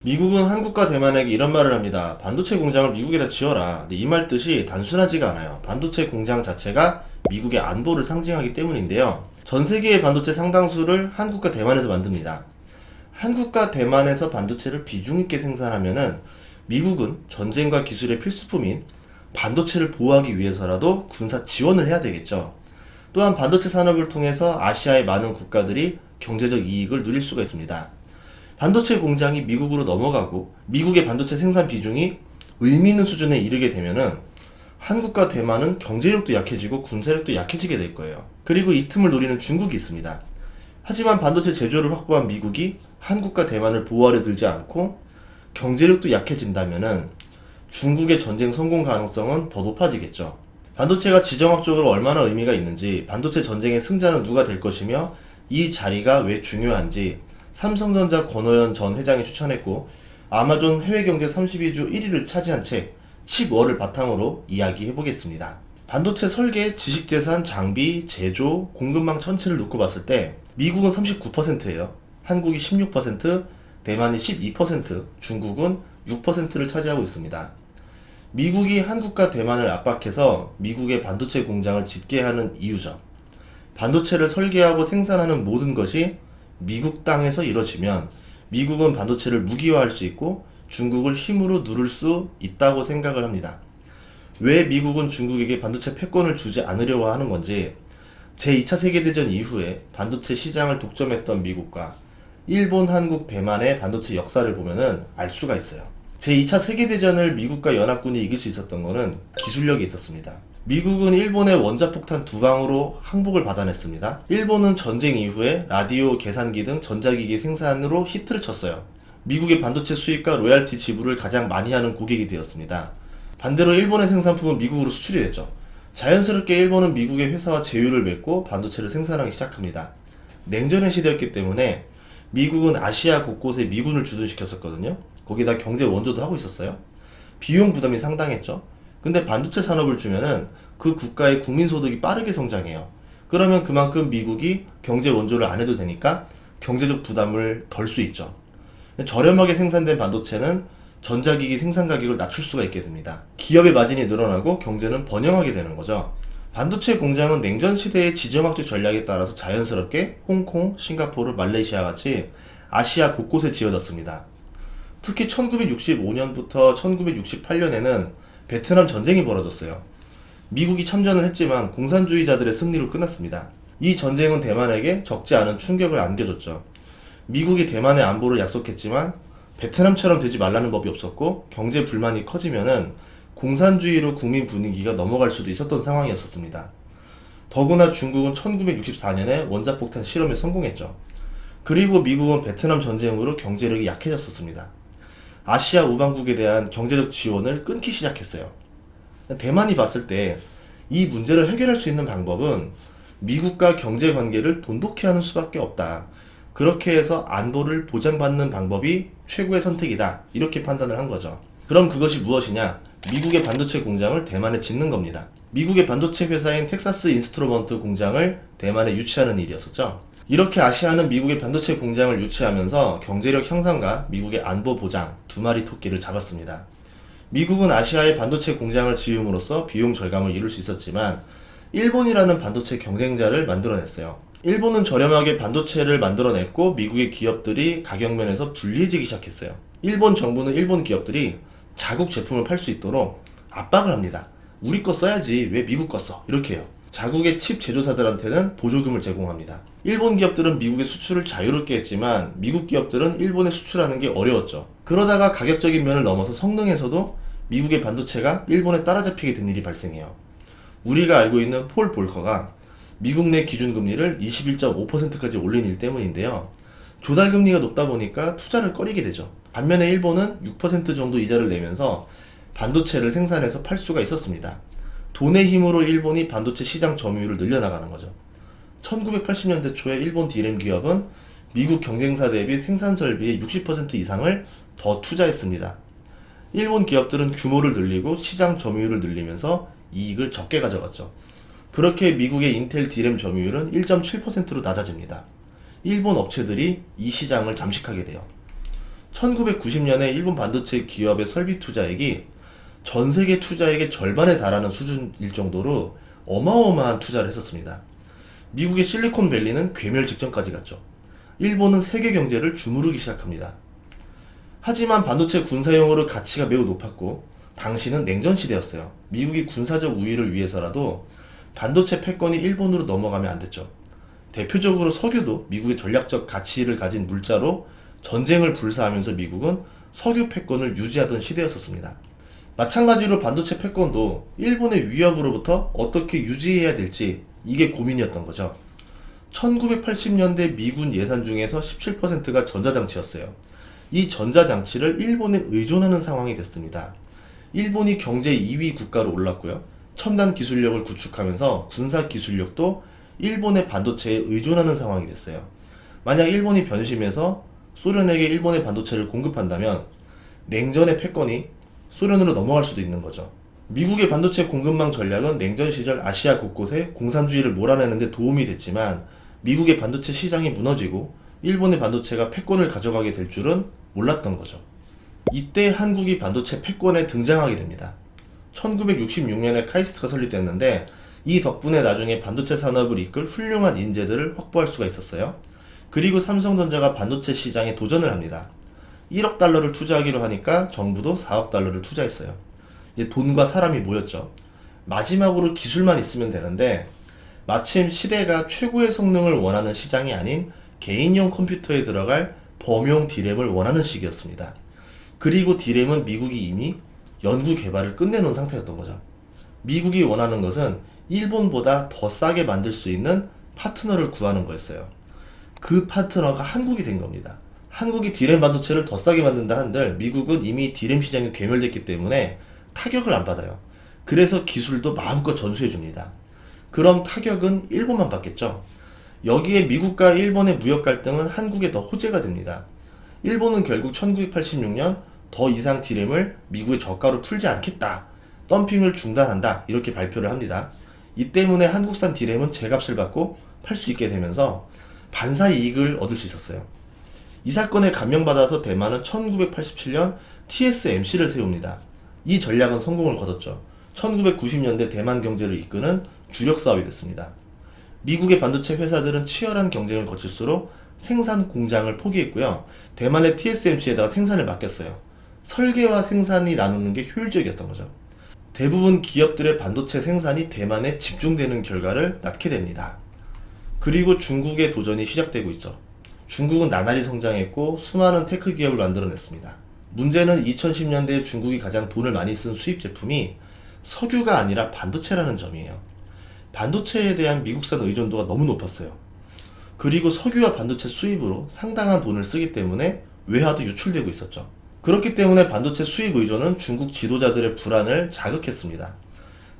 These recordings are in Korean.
미국은 한국과 대만에게 이런 말을 합니다. 반도체 공장을 미국에다 지어라. 근데 이 말 뜻이 단순하지가 않아요. 반도체 공장 자체가 미국의 안보를 상징하기 때문인데요. 전 세계의 반도체 상당수를 한국과 대만에서 만듭니다. 한국과 대만에서 반도체를 비중 있게 생산하면은 미국은 전쟁과 기술의 필수품인 반도체를 보호하기 위해서라도 군사 지원을 해야 되겠죠. 또한 반도체 산업을 통해서 아시아의 많은 국가들이 경제적 이익을 누릴 수가 있습니다. 반도체 공장이 미국으로 넘어가고 미국의 반도체 생산 비중이 의미 있는 수준에 이르게 되면은 한국과 대만은 경제력도 약해지고 군사력도 약해지게 될 거예요. 그리고 이 틈을 노리는 중국이 있습니다. 하지만 반도체 제조를 확보한 미국이 한국과 대만을 보호하려 들지 않고 경제력도 약해진다면은 중국의 전쟁 성공 가능성은 더 높아지겠죠. 반도체가 지정학적으로 얼마나 의미가 있는지, 반도체 전쟁의 승자는 누가 될 것이며 이 자리가 왜 중요한지 삼성전자 권오현 전 회장이 추천했고 아마존 해외경제 32주 1위를 차지한 책 칩워를 바탕으로 이야기해보겠습니다. 반도체 설계, 지식재산, 장비, 제조, 공급망 전체를 놓고 봤을 때 미국은 39%예요. 한국이 16%, 대만이 12%, 중국은 6%를 차지하고 있습니다. 미국이 한국과 대만을 압박해서 미국의 반도체 공장을 짓게 하는 이유죠. 반도체를 설계하고 생산하는 모든 것이 미국 땅에서 이뤄지면 미국은 반도체를 무기화할 수 있고 중국을 힘으로 누를 수 있다고 생각을 합니다. 왜 미국은 중국에게 반도체 패권을 주지 않으려고 하는 건지, 제2차 세계대전 이후에 반도체 시장을 독점했던 미국과 일본, 한국, 대만의 반도체 역사를 보면은 알 수가 있어요. 제2차 세계대전을 미국과 연합군이 이길 수 있었던 것은 기술력이 있었습니다. 미국은 일본의 원자폭탄 2방으로 항복을 받아냈습니다. 일본은 전쟁 이후에 라디오, 계산기 등 전자기기 생산으로 히트를 쳤어요. 미국의 반도체 수입과 로얄티 지불을 가장 많이 하는 고객이 되었습니다. 반대로 일본의 생산품은 미국으로 수출이 됐죠. 자연스럽게 일본은 미국의 회사와 제휴를 맺고 반도체를 생산하기 시작합니다. 냉전의 시대였기 때문에 미국은 아시아 곳곳에 미군을 주둔시켰었거든요. 거기다 경제 원조도 하고 있었어요. 비용 부담이 상당했죠. 근데 반도체 산업을 주면은 그 국가의 국민소득이 빠르게 성장해요. 그러면 그만큼 미국이 경제 원조를 안 해도 되니까 경제적 부담을 덜 수 있죠. 저렴하게 생산된 반도체는 전자기기 생산 가격을 낮출 수가 있게 됩니다. 기업의 마진이 늘어나고 경제는 번영하게 되는 거죠. 반도체 공장은 냉전 시대의 지정학적 전략에 따라서 자연스럽게 홍콩, 싱가포르, 말레이시아 같이 아시아 곳곳에 지어졌습니다. 특히 1965년부터 1968년에는 베트남 전쟁이 벌어졌어요. 미국이 참전을 했지만 공산주의자들의 승리로 끝났습니다. 이 전쟁은 대만에게 적지 않은 충격을 안겨줬죠. 미국이 대만의 안보를 약속했지만 베트남처럼 되지 말라는 법이 없었고 경제 불만이 커지면은 공산주의로 국민 분위기가 넘어갈 수도 있었던 상황이었습니다. 더구나 중국은 1964년에 원자폭탄 실험에 성공했죠. 그리고 미국은 베트남 전쟁으로 경제력이 약해졌었습니다. 아시아 우방국에 대한 경제적 지원을 끊기 시작했어요. 대만이 봤을 때 이 문제를 해결할 수 있는 방법은 미국과 경제 관계를 돈독히 하는 수밖에 없다. 그렇게 해서 안보를 보장받는 방법이 최고의 선택이다. 이렇게 판단을 한 거죠. 그럼 그것이 무엇이냐? 미국의 반도체 공장을 대만에 짓는 겁니다. 미국의 반도체 회사인 텍사스 인스트루먼트 공장을 대만에 유치하는 일이었었죠. 이렇게 아시아는 미국의 반도체 공장을 유치하면서 경제력 향상과 미국의 안보 보장 두 마리 토끼를 잡았습니다. 미국은 아시아의 반도체 공장을 지음으로써 비용 절감을 이룰 수 있었지만 일본이라는 반도체 경쟁자를 만들어냈어요. 일본은 저렴하게 반도체를 만들어냈고 미국의 기업들이 가격면에서 불리해지기 시작했어요. 일본 정부는 일본 기업들이 자국 제품을 팔 수 있도록 압박을 합니다. 우리 거 써야지 왜 미국 거 써? 이렇게 해요. 자국의 칩 제조사들한테는 보조금을 제공합니다. 일본 기업들은 미국의 수출을 자유롭게 했지만 미국 기업들은 일본에 수출하는 게 어려웠죠. 그러다가 가격적인 면을 넘어서 성능에서도 미국의 반도체가 일본에 따라잡히게 된 일이 발생해요. 우리가 알고 있는 폴 볼커가 미국 내 기준금리를 21.5%까지 올린 일 때문인데요. 조달금리가 높다 보니까 투자를 꺼리게 되죠. 반면에 일본은 6% 정도 이자를 내면서 반도체를 생산해서 팔 수가 있었습니다. 돈의 힘으로 일본이 반도체 시장 점유율을 늘려나가는 거죠. 1980년대 초에 일본 D램 기업은 미국 경쟁사 대비 생산 설비의 60% 이상을 더 투자했습니다. 일본 기업들은 규모를 늘리고 시장 점유율을 늘리면서 이익을 적게 가져갔죠. 그렇게 미국의 인텔 D램 점유율은 1.7%로 낮아집니다. 일본 업체들이 이 시장을 잠식하게 돼요. 1990년에 일본 반도체 기업의 설비 투자액이 전 세계 투자액의 절반에 달하는 수준일 정도로 어마어마한 투자를 했었습니다. 미국의 실리콘밸리는 괴멸 직전까지 갔죠. 일본은 세계 경제를 주무르기 시작합니다. 하지만 반도체 군사용으로 가치가 매우 높았고 당시는 냉전 시대였어요. 미국이 군사적 우위를 위해서라도 반도체 패권이 일본으로 넘어가면 안 됐죠. 대표적으로 석유도 미국의 전략적 가치를 가진 물자로 전쟁을 불사하면서 미국은 석유 패권을 유지하던 시대였었습니다. 마찬가지로 반도체 패권도 일본의 위협으로부터 어떻게 유지해야 될지 이게 고민이었던 거죠. 1980년대 미군 예산 중에서 17%가 전자장치였어요. 이 전자장치를 일본에 의존하는 상황이 됐습니다. 일본이 경제 2위 국가로 올랐고요. 첨단 기술력을 구축하면서 군사 기술력도 일본의 반도체에 의존하는 상황이 됐어요. 만약 일본이 변심해서 소련에게 일본의 반도체를 공급한다면 냉전의 패권이 소련으로 넘어갈 수도 있는 거죠. 미국의 반도체 공급망 전략은 냉전 시절 아시아 곳곳에 공산주의를 몰아내는 데 도움이 됐지만 미국의 반도체 시장이 무너지고 일본의 반도체가 패권을 가져가게 될 줄은 몰랐던 거죠. 이때 한국이 반도체 패권에 등장하게 됩니다. 1966년에 카이스트가 설립됐는데 이 덕분에 나중에 반도체 산업을 이끌 훌륭한 인재들을 확보할 수가 있었어요. 그리고 삼성전자가 반도체 시장에 도전을 합니다. 1억 달러를 투자하기로 하니까 정부도 4억 달러를 투자했어요. 이제 돈과 사람이 모였죠. 마지막으로 기술만 있으면 되는데 마침 시대가 최고의 성능을 원하는 시장이 아닌 개인용 컴퓨터에 들어갈 범용 D램을 원하는 시기였습니다. 그리고 D램은 미국이 이미 연구 개발을 끝내놓은 상태였던 거죠. 미국이 원하는 것은 일본보다 더 싸게 만들 수 있는 파트너를 구하는 거였어요. 그 파트너가 한국이 된 겁니다. 한국이 D램 반도체를 더 싸게 만든다 한들 미국은 이미 D램 시장이 괴멸됐기 때문에 타격을 안 받아요. 그래서 기술도 마음껏 전수해 줍니다. 그럼 타격은 일본만 받겠죠. 여기에 미국과 일본의 무역 갈등은 한국에 더 호재가 됩니다. 일본은 결국 1986년 더 이상 D램을 미국의 저가로 풀지 않겠다. 덤핑을 중단한다. 이렇게 발표를 합니다. 이 때문에 한국산 D램은 제값을 받고 팔 수 있게 되면서 반사 이익을 얻을 수 있었어요. 이 사건에 감명받아서 대만은 1987년 TSMC를 세웁니다. 이 전략은 성공을 거뒀죠. 1990년대 대만 경제를 이끄는 주력 사업이 됐습니다. 미국의 반도체 회사들은 치열한 경쟁을 거칠수록 생산 공장을 포기했고요. 대만의 TSMC에다가 생산을 맡겼어요. 설계와 생산이 나누는 게 효율적이었던 거죠. 대부분 기업들의 반도체 생산이 대만에 집중되는 결과를 낳게 됩니다. 그리고 중국의 도전이 시작되고 있죠. 중국은 나날이 성장했고 수많은 테크 기업을 만들어냈습니다. 문제는 2010년대에 중국이 가장 돈을 많이 쓴 수입 제품이 석유가 아니라 반도체라는 점이에요. 반도체에 대한 미국산 의존도가 너무 높았어요. 그리고 석유와 반도체 수입으로 상당한 돈을 쓰기 때문에 외화도 유출되고 있었죠. 그렇기 때문에 반도체 수입 의존은 중국 지도자들의 불안을 자극했습니다.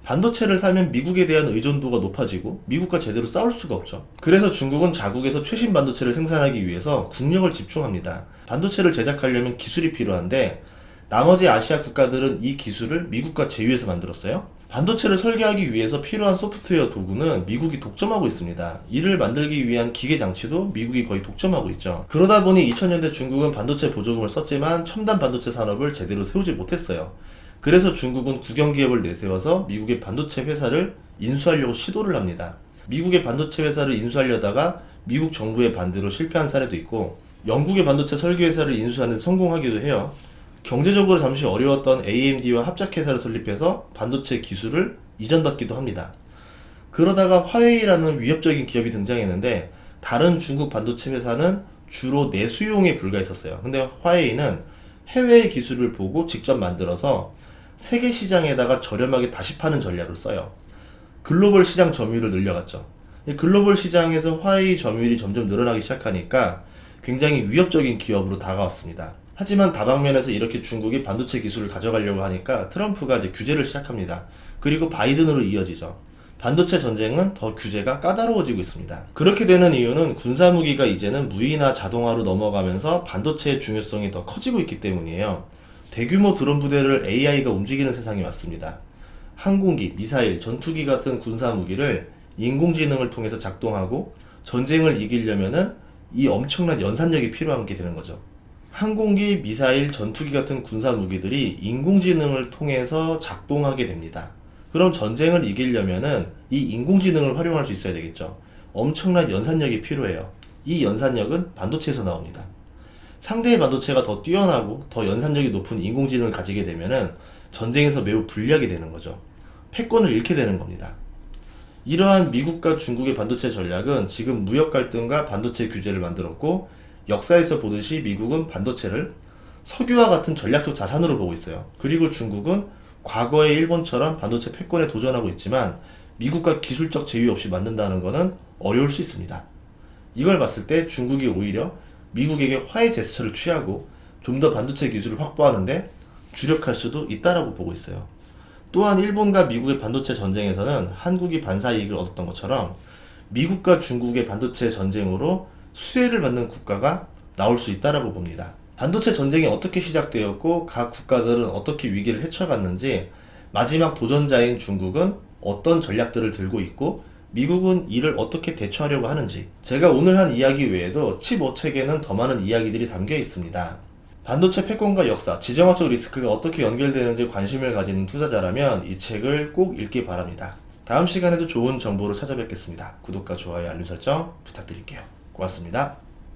반도체를 사면 미국에 대한 의존도가 높아지고 미국과 제대로 싸울 수가 없죠. 그래서 중국은 자국에서 최신 반도체를 생산하기 위해서 국력을 집중합니다. 반도체를 제작하려면 기술이 필요한데 나머지 아시아 국가들은 이 기술을 미국과 제휴해서 만들었어요. 반도체를 설계하기 위해서 필요한 소프트웨어 도구는 미국이 독점하고 있습니다. 이를 만들기 위한 기계 장치도 미국이 거의 독점하고 있죠. 그러다 보니 2000년대 중국은 반도체 보조금을 썼지만 첨단 반도체 산업을 제대로 세우지 못했어요. 그래서 중국은 국영기업을 내세워서 미국의 반도체 회사를 인수하려고 시도를 합니다. 미국의 반도체 회사를 인수하려다가 미국 정부의 반대로 실패한 사례도 있고 영국의 반도체 설계회사를 인수하는 데 성공하기도 해요. 경제적으로 잠시 어려웠던 AMD와 합작회사를 설립해서 반도체 기술을 이전받기도 합니다. 그러다가 화웨이라는 위협적인 기업이 등장했는데 다른 중국 반도체 회사는 주로 내수용에 불과했었어요. 근데 화웨이는 해외의 기술을 보고 직접 만들어서 세계 시장에다가 저렴하게 다시 파는 전략을 써요. 글로벌 시장 점유율을 늘려갔죠. 글로벌 시장에서 화웨이 점유율이 점점 늘어나기 시작하니까 굉장히 위협적인 기업으로 다가왔습니다. 하지만 다방면에서 이렇게 중국이 반도체 기술을 가져가려고 하니까 트럼프가 이제 규제를 시작합니다. 그리고 바이든으로 이어지죠. 반도체 전쟁은 더 규제가 까다로워지고 있습니다. 그렇게 되는 이유는 군사무기가 이제는 무인화 자동화로 넘어가면서 반도체의 중요성이 더 커지고 있기 때문이에요. 대규모 드론 부대를 AI가 움직이는 세상이 왔습니다. 항공기, 미사일, 전투기 같은 군사무기를 인공지능을 통해서 작동하고 전쟁을 이기려면은 이 엄청난 연산력이 필요한 게 되는 거죠. 항공기, 미사일, 전투기 같은 군사 무기들이 인공지능을 통해서 작동하게 됩니다. 그럼 전쟁을 이기려면은 이 인공지능을 활용할 수 있어야 되겠죠. 엄청난 연산력이 필요해요. 이 연산력은 반도체에서 나옵니다. 상대의 반도체가 더 뛰어나고 더 연산력이 높은 인공지능을 가지게 되면은 전쟁에서 매우 불리하게 되는 거죠. 패권을 잃게 되는 겁니다. 이러한 미국과 중국의 반도체 전략은 지금 무역 갈등과 반도체 규제를 만들었고, 역사에서 보듯이 미국은 반도체를 석유와 같은 전략적 자산으로 보고 있어요. 그리고 중국은 과거의 일본처럼 반도체 패권에 도전하고 있지만 미국과 기술적 제휴 없이 만든다는 것은 어려울 수 있습니다. 이걸 봤을 때 중국이 오히려 미국에게 화해 제스처를 취하고 좀 더 반도체 기술을 확보하는데 주력할 수도 있다라고 보고 있어요. 또한 일본과 미국의 반도체 전쟁에서는 한국이 반사 이익을 얻었던 것처럼 미국과 중국의 반도체 전쟁으로 수혜를 받는 국가가 나올 수 있다라고 봅니다. 반도체 전쟁이 어떻게 시작되었고 각 국가들은 어떻게 위기를 헤쳐갔는지, 마지막 도전자인 중국은 어떤 전략들을 들고 있고 미국은 이를 어떻게 대처하려고 하는지, 제가 오늘 한 이야기 외에도 칩 5책에는 더 많은 이야기들이 담겨 있습니다. 반도체 패권과 역사, 지정학적 리스크가 어떻게 연결되는지 관심을 가지는 투자자라면 이 책을 꼭 읽기 바랍니다. 다음 시간에도 좋은 정보로 찾아뵙겠습니다. 구독과 좋아요, 알림 설정 부탁드릴게요. 고맙습니다.